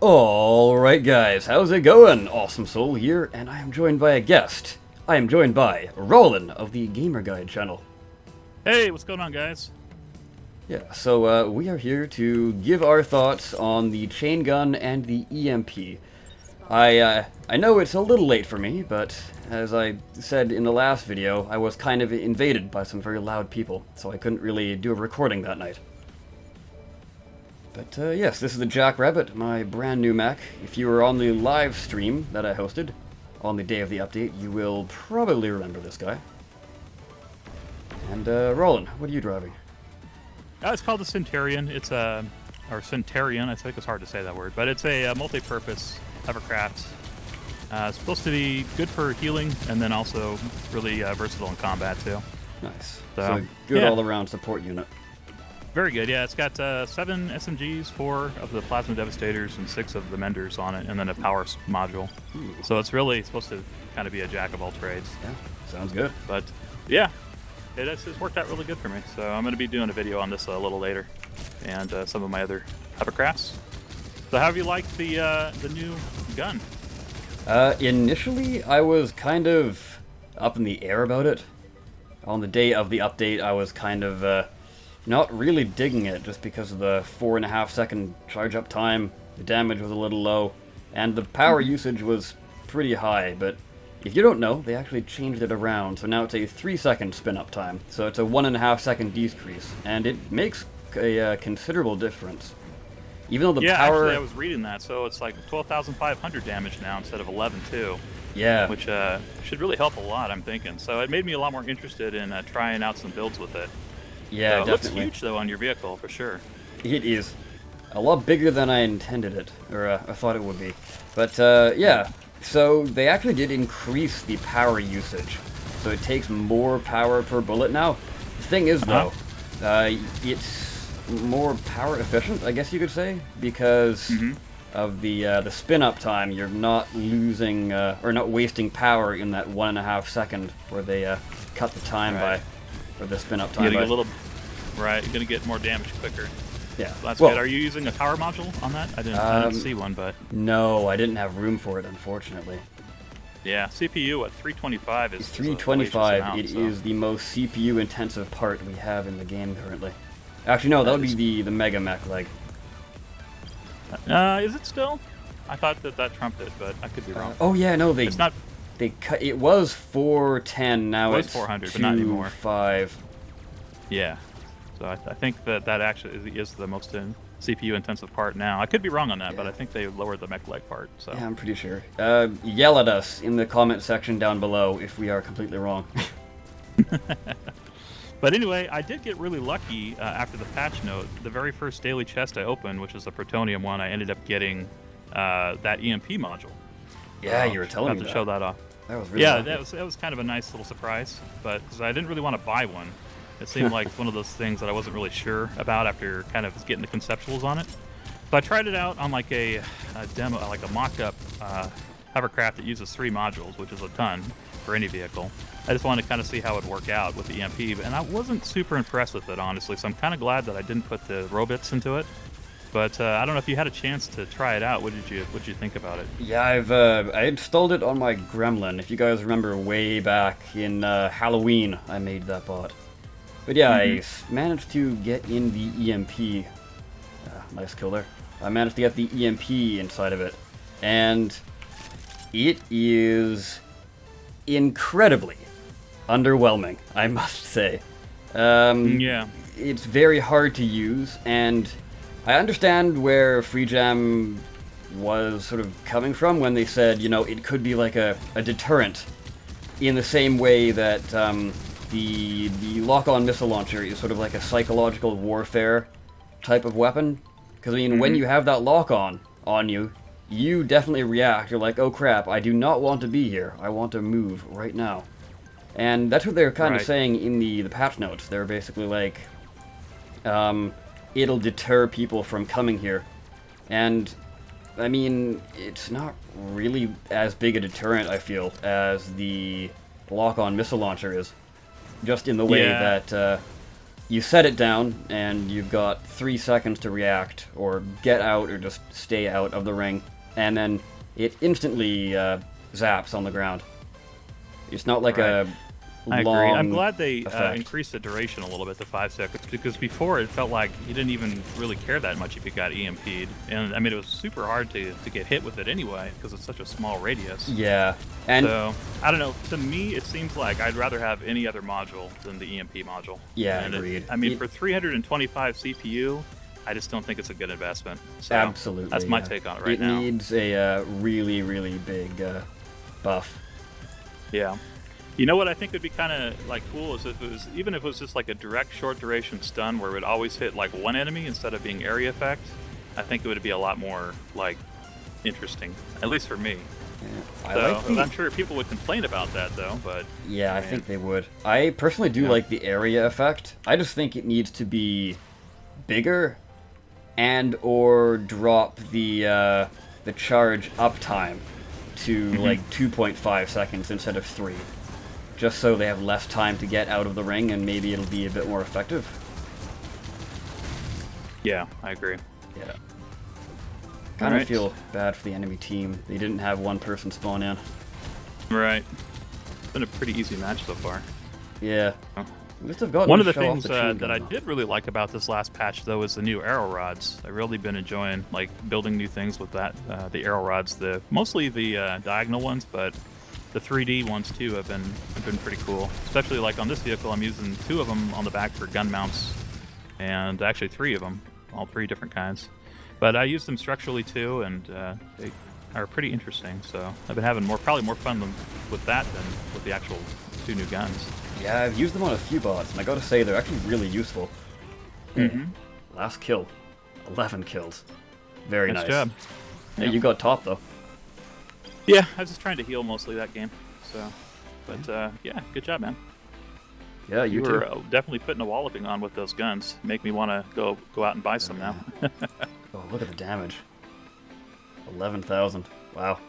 Alright guys, how's it going? Awesome Soul here, and I am joined by a guest. I am joined by Roland of the GamerGuide channel. Hey, what's going on, guys? Yeah, so we are here to give our thoughts on the chain gun and the EMP. I know it's a little late for me, but as I said in the last video, I was kind of invaded by some very loud people, so I couldn't really do a recording that night. But yes, this is the Jackrabbit, my brand new Mac. If you were on the live stream that I hosted on the day of the update, you will probably remember this guy. And Roland, what are you driving? It's called the Centurion. It's a, or Centurion, I think it's hard to say that word, but it's a multi-purpose hovercraft. It's supposed to be good for healing, and then also really versatile in combat too. Nice. So good all-around support unit. Very good, yeah. It's got 7 SMGs, 4 of the Plasma Devastators, and 6 of the Menders on it, and then a power module. Ooh. So it's really supposed to kind of be a jack of all trades. Yeah, sounds good. But yeah, it's worked out really good for me. So I'm going to be doing a video on this a little later, and some of my other hovercrafts. So how have you liked the new gun? Initially, I was kind of up in the air about it. On the day of the update, I was kind of not really digging it, just because of the 4.5 second charge up time, the damage was a little low, and the power usage was pretty high, but if you don't know, they actually changed it around, so now it's a 3-second spin up time, so it's a 1.5 second decrease, and it makes a considerable difference. Even though the power... actually I was reading that, so it's like 12,500 damage now instead of 11,200. Yeah. Which should really help a lot, I'm thinking. So it made me a lot more interested in trying out some builds with it. Yeah, so it definitely. looks huge, though, on your vehicle, for sure. It is. A lot bigger than I intended it, or I thought it would be. But, yeah, so they actually did increase the power usage. So it takes more power per bullet now. The thing is, though, it's more power efficient, I guess you could say, because of the spin-up time. You're not losing, or not wasting power in that 1.5 second where they cut the time by... Or the spin-up time. You're gonna get more damage quicker. Yeah, so that's good. Are you using a power module on that? I didn't see one, but no, I didn't have room for it, unfortunately. Yeah, CPU at 325 is 325. It is the most CPU-intensive part we have in the game currently. Actually, no, that would be the Mega Mech leg. Is it still? I thought that trumped it, but I could be wrong. Oh yeah, no, it's not. They cut. It was 410. Now it's 400, but not anymore. 5. Yeah, so I think that actually is the most CPU intensive part now. I could be wrong on that, but I think they lowered the mech leg part. So yeah, I'm pretty sure. Yell at us in the comment section down below if we are completely wrong. But anyway, I did get really lucky after the patch note. The very first daily chest I opened, which was the Protonium one, I ended up getting that EMP module. Yeah, you were telling me to that. show that off. That was really lucky. that was kind of a nice little surprise, but because I didn't really want to buy one. It seemed like one of those things that I wasn't really sure about after kind of getting the conceptuals on it. So I tried it out on like a demo, like a mock-up hovercraft that uses 3 modules, which is a ton for any vehicle. I just wanted to kind of see how it would work out with the EMP, and I wasn't super impressed with it, honestly, so I'm kind of glad that I didn't put the Robits into it. But I don't know if you had a chance to try it out. What did you think about it? Yeah, I installed it on my Gremlin. If you guys remember way back in Halloween, I made that bot. But yeah, I managed to get in the EMP. Nice kill there. I managed to get the EMP inside of it, and it is incredibly underwhelming, I must say. Yeah. It's very hard to use, and I understand where FreeJam was sort of coming from when they said, you know, it could be like a deterrent in the same way that the lock-on missile launcher is sort of like a psychological warfare type of weapon. Because, I mean, when you have that lock-on on you, you definitely react. You're like, oh crap, I do not want to be here. I want to move right now. And that's what they're kind of saying in the patch notes. They're basically like, it'll deter people from coming here. And, I mean, it's not really as big a deterrent, I feel, as the lock-on missile launcher is. Just in the way that you set it down, and you've got 3 seconds to react, or get out, or just stay out of the ring, and then it instantly zaps on the ground. It's not like Right. I long agree. I'm glad they effect. increased the duration a little bit to 5 seconds, because before it felt like you didn't even really care that much if you got EMP'd. And I mean, it was super hard to get hit with it anyway, because it's such a small radius. Yeah, and So, I don't know. To me, it seems like I'd rather have any other module than the EMP module. Yeah, And agreed. I mean, for 325 CPU, I just don't think it's a good investment. So absolutely, that's my yeah. take on it right now. It needs a really, really big buff. Yeah. You know what I think would be kind of like cool is if it was, even if it was just like a direct short duration stun where it would always hit like one enemy instead of being area effect. I think it would be a lot more like interesting, at least for me. Yeah, So I'm sure people would complain about that though, but yeah, I think they would. I personally do like the area effect. I just think it needs to be bigger, and or drop the charge uptime to like 2.5 seconds instead of 3. Just so they have less time to get out of the ring, and maybe it'll be a bit more effective. yeah, I agree. Yeah. Kind of feel bad for the enemy team. They didn't have one person spawn in. Right. It's been a pretty easy match so far. Yeah. Oh. Must have gotten One of the to show off things chain that I gun, did really like about this last patch, though, is the new arrow rods. I've really been enjoying like building new things with that. The arrow rods, mostly the diagonal ones, but the 3D ones too have been pretty cool. Especially like on this vehicle, I'm using 2 of them on the back for gun mounts, and actually 3 of them, all 3 different kinds. But I use them structurally too, and they are pretty interesting. So I've been having probably more fun with that than with the actual 2 new guns. Yeah, I've used them on a few bots, and I gotta say, they're actually really useful. Last kill. 11 kills. Very Nice nice. job. Hey, Yeah. you got top, though. Yeah, I was just trying to heal mostly that game. So, but yeah, good job, man. Yeah, You you were too. definitely putting a walloping on with those guns. Make me want to go out and buy some now. Oh, look at the damage. 11,000. Wow.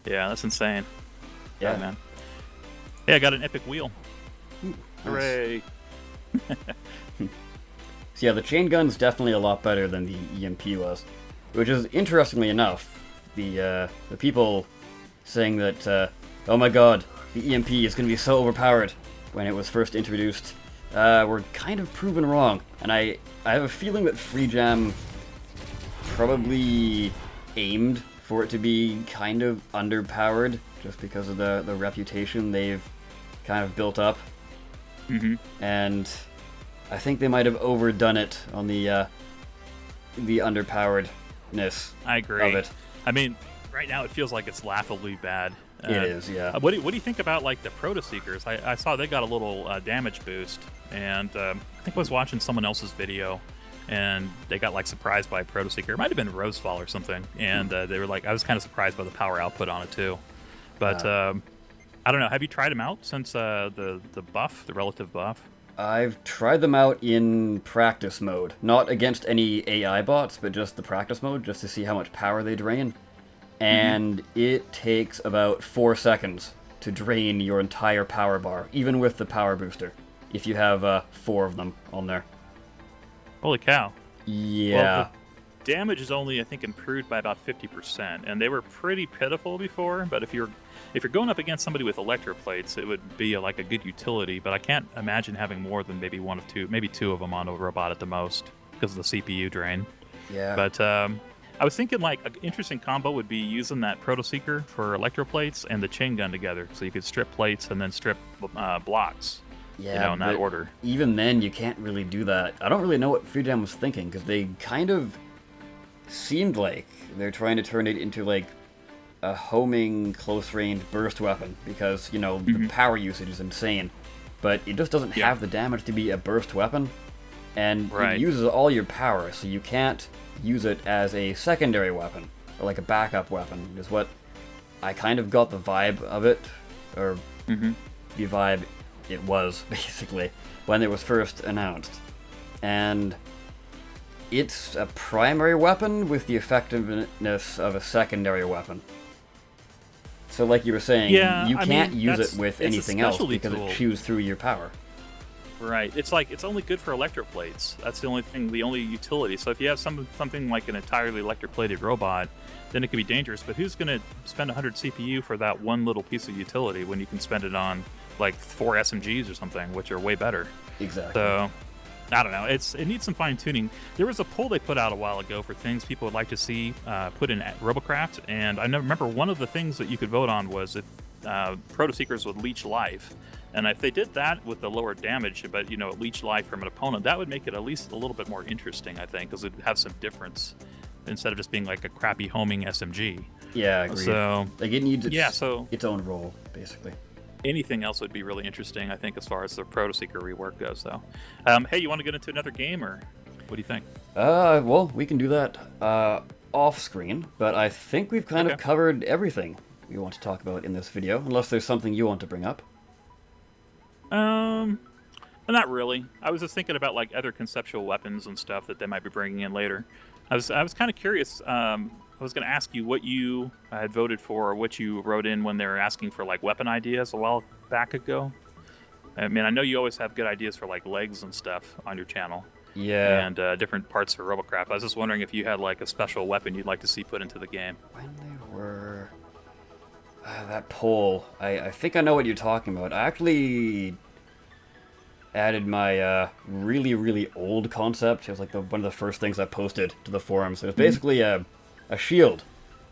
Yeah, that's insane. Yeah, man. Yeah, I got an epic wheel. Nice. Hooray! So yeah, the chain gun's definitely a lot better than the EMP was. Which is, interestingly enough, the people saying that, oh my god, the EMP is going to be so overpowered when it was first introduced, were kind of proven wrong. And I have a feeling that Free Jam probably aimed for it to be kind of underpowered, just because of the reputation they've kind of built up. And I think they might have overdone it on the underpoweredness I agree. of it. I mean, right now it feels like it's laughably bad. It is, yeah. What do you think about like the Proto Seekers? I saw they got a little damage boost, and I think I was watching someone else's video, and they got like surprised by a Proto Seeker. It might have been Rosefall or something, and they were like, I was kind of surprised by the power output on it too. But I don't know. Have you tried them out since the buff, the relative buff? I've tried them out in practice mode. Not against any AI bots, but just the practice mode, just to see how much power they drain. And it takes about 4 seconds to drain your entire power bar, even with the power booster, if you have 4 of them on there. Holy cow. Yeah. Well, the damage is only, I think, improved by about 50%, and they were pretty pitiful before, but if you're going up against somebody with electroplates, it would be like a good utility, but I can't imagine having more than maybe 1 of 2, maybe 2 of them on a robot at the most, because of the CPU drain. Yeah. But I was thinking like an interesting combo would be using that Proto Seeker for electroplates and the chain gun together, so you could strip plates and then strip blocks. Yeah, in that but order. Even then, you can't really do that. I don't really know what Free Jam was thinking, because they kind of seemed like they're trying to turn it into like a homing close-range burst weapon, because, you know, the power usage is insane. But it just doesn't have the damage to be a burst weapon, and it uses all your power, so you can't use it as a secondary weapon, or like a backup weapon, is what I kind of got the vibe of it, or the vibe it was, basically, when it was first announced. And it's a primary weapon with the effectiveness of a secondary weapon. So like you were saying, you can't use it with anything else because it chews through your power. Right. It's like it's only good for electroplates. That's the only thing, the only utility. So if you have something like an entirely electroplated robot, then it could be dangerous. But who's going to spend 100 CPU for that one little piece of utility when you can spend it on like 4 SMGs or something, which are way better? Exactly. So I don't know. It needs some fine tuning. There was a poll they put out a while ago for things people would like to see put in Robocraft, and I remember one of the things that you could vote on was if Proto Seekers would leech life. And if they did that with the lower damage, but leech life from an opponent, that would make it at least a little bit more interesting, I think, because it would have some difference instead of just being like a crappy homing SMG. Yeah, agreed. So like it needs its own role, basically. Anything else would be really interesting, I think, as far as the Proto Seeker rework goes, though. Hey, you want to get into another game, or what do you think? Well, we can do that off screen, but I think we've kind of covered everything we want to talk about in this video, unless there's something you want to bring up. Not really. I was just thinking about like other conceptual weapons and stuff that they might be bringing in later. I was kind of curious. I was going to ask you what you had voted for, or what you wrote in when they were asking for like weapon ideas a while back ago. I mean, I know you always have good ideas for like legs and stuff on your channel. Yeah. And different parts for Robocraft. I was just wondering if you had like a special weapon you'd like to see put into the game. When they were that poll, I think I know what you're talking about. I actually added my really, really old concept. It was like one of the first things I posted to the forums. It was basically a shield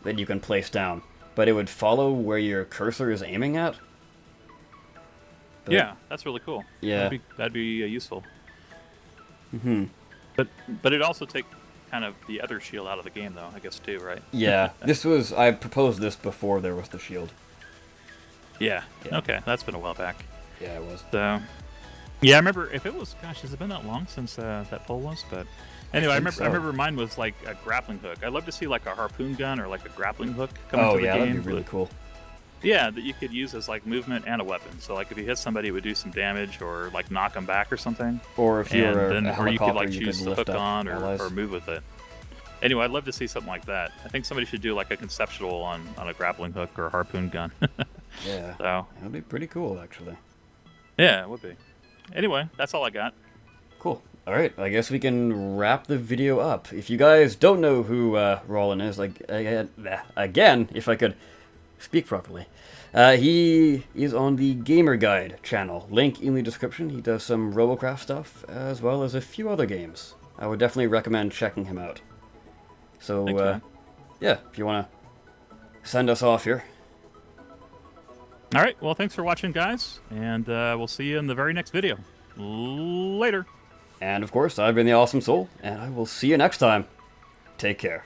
that you can place down, but it would follow where your cursor is aiming at. But, yeah, that's really cool. Yeah. That'd be useful. Mm-hmm. But it'd also take kind of the other shield out of the game, though, I guess, too, right? Yeah, I proposed this before there was the shield. Yeah. Okay, that's been a while back. Yeah, it was. So, yeah, I remember, if it was, gosh, has it been that long since that poll was? But anyway, I remember mine was like a grappling hook. I'd love to see like a harpoon gun or like a grappling hook come into the game. That'd be really cool. Yeah, that you could use as like movement and a weapon. So like if you hit somebody, it would do some damage or like knock them back or something. Or if you're a helicopter, or you could like choose the hook on or move with it. Anyway, I'd love to see something like that. I think somebody should do like a conceptual on a grappling hook or a harpoon gun. Yeah. So that'd be pretty cool, actually. Yeah, it would be. Anyway, that's all I got. Cool. All right, I guess we can wrap the video up. If you guys don't know who Rollin is, like again, if I could speak properly, he is on the GamerGuide channel. Link in the description. He does some Robocraft stuff as well as a few other games. I would definitely recommend checking him out. So, yeah, if you want to send us off here. All right, well, thanks for watching, guys, and we'll see you in the very next video. Later. And, of course, I've been the Awesome Soul, and I will see you next time. Take care.